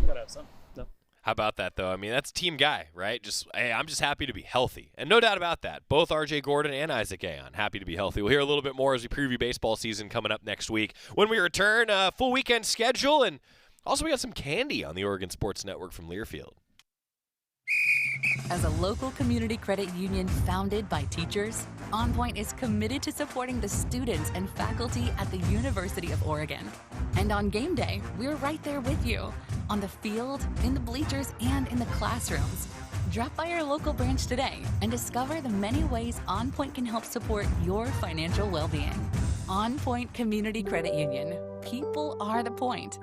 You got to have some. No. How about that, though? That's a team guy, right? I'm just happy to be healthy. And no doubt about that. Both R.J. Gordon and Isaac Aon, happy to be healthy. We'll hear a little bit more as we preview baseball season coming up next week. When we return, full weekend schedule, and also we got some candy on the Oregon Sports Network from Learfield. As a local community credit union founded by teachers, OnPoint is committed to supporting the students and faculty at the University of Oregon. And on game day, we're right there with you, on the field, in the bleachers, and in the classrooms. Drop by our local branch today and discover the many ways OnPoint can help support your financial well-being. OnPoint Community Credit Union. People are the point.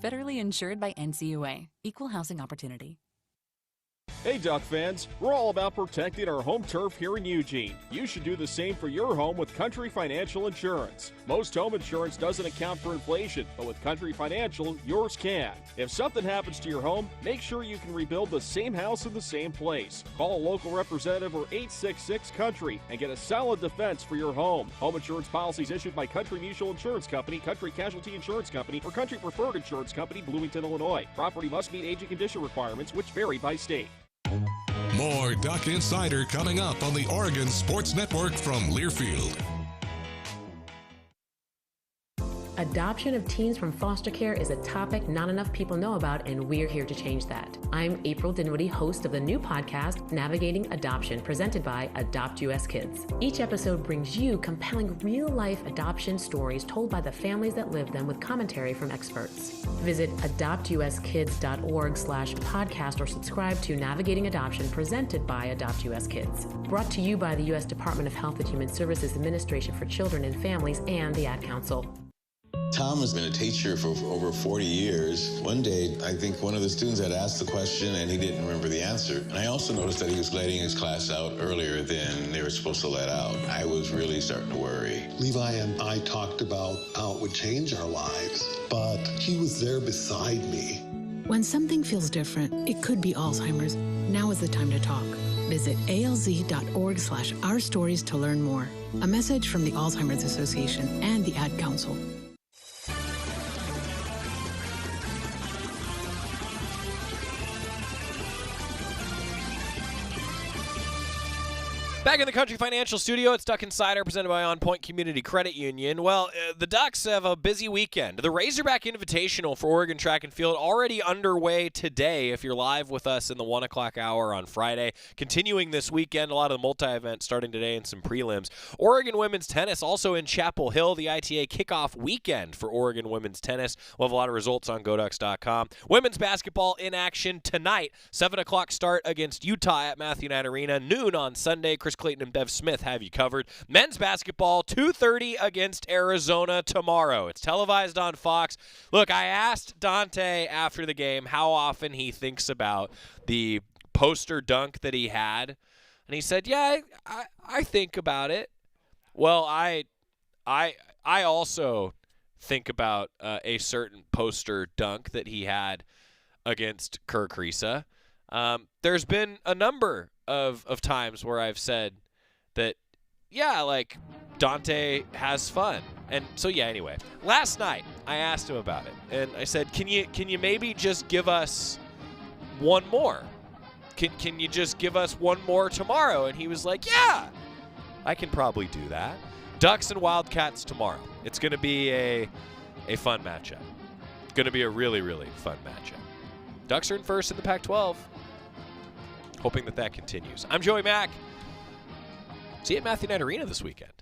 Federally insured by NCUA. Equal housing opportunity. Hey Duck fans, we're all about protecting our home turf here in Eugene. You should do the same for your home with Country Financial Insurance. Most home insurance doesn't account for inflation, but with Country Financial, yours can. If something happens to your home, make sure you can rebuild the same house in the same place. Call a local representative or 866-COUNTRY and get a solid defense for your home. Home insurance policies issued by Country Mutual Insurance Company, Country Casualty Insurance Company, or Country Preferred Insurance Company, Bloomington, Illinois. Property must meet age and condition requirements, which vary by state. More Duck Insider coming up on the Oregon Sports Network from Learfield. Adoption of teens from foster care is a topic not enough people know about, and we're here to change that. I'm April Dinwiddie, host of the new podcast, Navigating Adoption, presented by Adopt US Kids. Each episode brings you compelling real-life adoption stories told by the families that live them with commentary from experts. Visit adoptuskids.org/podcast or subscribe to Navigating Adoption, presented by Adopt US Kids. Brought to you by the U.S. Department of Health and Human Services Administration for Children and Families and the Ad Council. Tom has been a teacher for over 40 years. One day, I think one of the students had asked the question and he didn't remember the answer. And I also noticed that he was letting his class out earlier than they were supposed to let out. I was really starting to worry. Levi and I talked about how it would change our lives, but he was there beside me. When something feels different, it could be Alzheimer's. Now is the time to talk. Visit alz.org/ourstories to learn more. A message from the Alzheimer's Association and the Ad Council. Back in the Country Financial Studio, it's Duck Insider presented by OnPoint Community Credit Union. Well, the Ducks have a busy weekend. The Razorback Invitational for Oregon Track and Field already underway today if you're live with us in the 1 o'clock hour on Friday. Continuing this weekend, a lot of the multi-events starting today and some prelims. Oregon Women's Tennis also in Chapel Hill, the ITA kickoff weekend for Oregon Women's Tennis. We'll have a lot of results on GoDucks.com. Women's basketball in action tonight. 7 o'clock start against Utah at Matthew Knight Arena. Noon on Sunday. Chris Clayton and Bev Smith have you covered. Men's basketball, 2:30 against Arizona tomorrow. It's televised on Fox. Look, I asked Dante after the game how often he thinks about the poster dunk that he had, and he said, yeah, I think about it. Well, I also think about a certain poster dunk that he had against Kerr Kriisa. There's been a number of times where I've said that, yeah, like, Dante has fun. And so, yeah, anyway. Last night, I asked him about it. And I said, can you maybe just give us one more? Can you just give us one more tomorrow? And he was like, yeah, I can probably do that. Ducks and Wildcats tomorrow. It's going to be a fun matchup. It's going to be a really, really fun matchup. Ducks are in first in the Pac-12. Hoping that continues. I'm Joey Mack. See you at Matthew Knight Arena this weekend.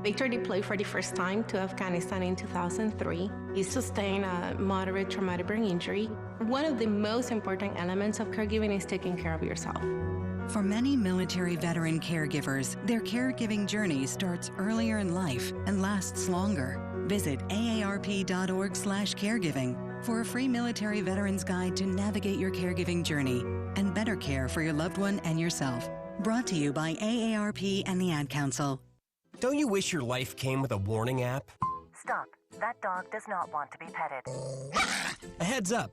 Victor deployed for the first time to Afghanistan in 2003. He sustained a moderate traumatic brain injury. One of the most important elements of caregiving is taking care of yourself. For many military veteran caregivers, their caregiving journey starts earlier in life and lasts longer. Visit aarp.org/caregiving for a free military veterans guide to navigate your caregiving journey and better care for your loved one and yourself. Brought to you by AARP and the Ad Council. Don't you wish your life came with a warning app? Stop. That dog does not want to be petted. A heads up.